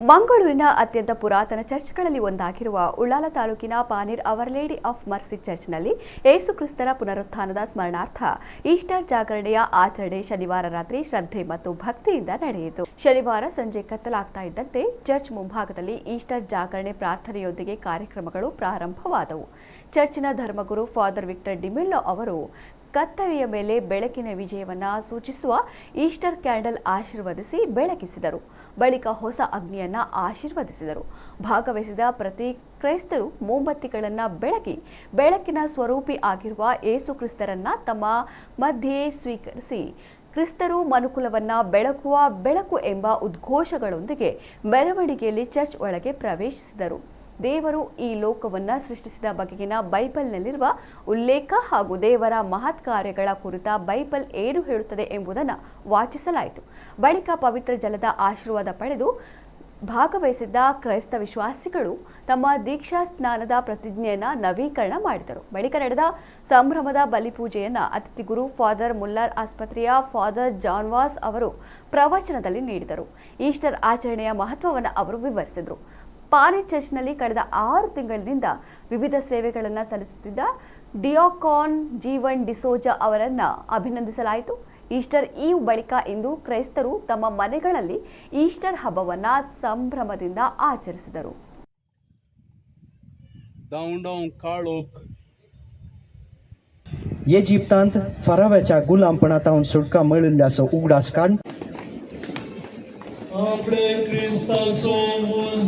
ಮಂಗಳೂರಿನ ಅತ್ಯಂತ ಪುರಾತನ ಚರ್ಚ್ಗಳಲ್ಲಿ ಒಂದಾಗಿರುವ ಉಳ್ಳಾಲ ತಾಲೂಕಿನ ಪಾನೀರ್ ಅವರ್ ಲೇಡಿ ಆಫ್ ಮರ್ಸಿ ಚರ್ಚ್ನಲ್ಲಿ ಯೇಸು ಕ್ರಿಸ್ತನ ಪುನರುತ್ಥಾನದ ಸ್ಮರಣಾರ್ಥ ಈಸ್ಟರ್ ಜಾಗರಣೆಯ ಆಚರಣೆ ಶನಿವಾರ ರಾತ್ರಿ ಶ್ರದ್ಧೆ ಮತ್ತು ಭಕ್ತಿಯಿಂದ ನಡೆಯಿತು. ಶನಿವಾರ ಸಂಜೆ ಕತ್ತಲಾಗ್ತಾ ಇದ್ದಂತೆ ಚರ್ಚ್ ಮುಂಭಾಗದಲ್ಲಿ ಈಸ್ಟರ್ ಜಾಗರಣೆ ಪ್ರಾರ್ಥನೆಯೊಂದಿಗೆ ಕಾರ್ಯಕ್ರಮಗಳು ಪ್ರಾರಂಭವಾದವು. ಚರ್ಚಿನ ಧರ್ಮಗುರು ಫಾದರ್ ವಿಕ್ಟರ್ ಡಿಮಿಲ್ಲೋ ಅವರು ಕತ್ತಲೆಯ ಮೇಲೆ ಬೆಳಕಿನ ವಿಜಯವನ್ನ ಸೂಚಿಸುವ ಈಸ್ಟರ್ ಕ್ಯಾಂಡಲ್ ಆಶೀರ್ವದಿಸಿ ಬೆಳಗಿಸಿದರು. ಬಳಿಕ ಹೊಸ ಅಗ್ನಿಯನ್ನ ಆಶೀರ್ವದಿಸಿದರು. ಭಾಗವಹಿಸಿದ ಪ್ರತಿ ಕ್ರೈಸ್ತರು ಮೊಂಬತ್ತಿಗಳನ್ನು ಬೆಳಗಿ ಬೆಳಕಿನ ಸ್ವರೂಪಿ ಆಗಿರುವ ಯೇಸು ಕ್ರಿಸ್ತರನ್ನ ತಮ್ಮ ಮಧ್ಯೆ ಸ್ವೀಕರಿಸಿ ಕ್ರಿಸ್ತರು ಮನುಕುಲವನ್ನ ಬೆಳಗುವ ಬೆಳಕು ಎಂಬ ಉದ್ಘೋಷಗಳೊಂದಿಗೆ ಮೆರವಣಿಗೆಯಲ್ಲಿ ಚರ್ಚ್ ಒಳಗೆ ಪ್ರವೇಶಿಸಿದರು. ದೇವರು ಈ ಲೋಕವನ್ನ ಸೃಷ್ಟಿಸಿದ ಬಗೆಗಿನ ಬೈಬಲ್ನಲ್ಲಿರುವ ಉಲ್ಲೇಖ ಹಾಗೂ ದೇವರ ಮಹತ್ ಕಾರ್ಯಗಳ ಕುರಿತ ಬೈಬಲ್ ಏನು ಹೇಳುತ್ತದೆ ಎಂಬುದನ್ನು ವಾಚಿಸಲಾಯಿತು. ಬಳಿಕ ಪವಿತ್ರ ಜಲದ ಆಶೀರ್ವಾದ ಪಡೆದು ಭಾಗವಹಿಸಿದ್ದ ಕ್ರೈಸ್ತ ವಿಶ್ವಾಸಿಗಳು ತಮ್ಮ ದೀಕ್ಷಾ ಸ್ನಾನದ ಪ್ರತಿಜ್ಞೆಯನ್ನ ನವೀಕರಣ ಮಾಡಿದರು. ಬಳಿಕ ನಡೆದ ಸಂಭ್ರಮದ ಬಲಿಪೂಜೆಯನ್ನ ಅತಿಥಿ ಗುರು ಫಾದರ್ ಮುಲ್ಲರ್ ಆಸ್ಪತ್ರೆಯ ಫಾದರ್ ಜಾನ್ ವಾಸ್ ಅವರು ಪ್ರವಚನದಲ್ಲಿ ನೀಡಿದರು. ಈಸ್ಟರ್ ಆಚರಣೆಯ ಮಹತ್ವವನ್ನು ಅವರು ವಿವರಿಸಿದರು. ಪಾನೀರ್ ಚರ್ಚ್ನಲ್ಲಿ ಕಳೆದ 6 ತಿಂಗಳಿನಿಂದ ವಿವಿಧ ಸೇವೆಗಳನ್ನು ಸಲ್ಲಿಸುತ್ತಿದ್ದ ಡಿಯಾಕಾನ್ ಜೀವನ್ ಡಿಸೋಜಾ ಅವರನ್ನ ಅಭಿನಂದಿಸಲಾಯಿತು. ಈಸ್ಟರ್ ಈವ್ ಬಳಿಕ ಇಂದು ಕ್ರೈಸ್ತರು ತಮ್ಮ ಮನೆಗಳಲ್ಲಿ ಈಸ್ಟರ್ ಹಬ್ಬವನ್ನ ಸಂಭ್ರಮದಿಂದ ಆಚರಿಸಿದರು. Egyptant faraव्याच्या गुलामपणातून सुटका मिळवल्याचं उघडास काढ. Apre Christa somos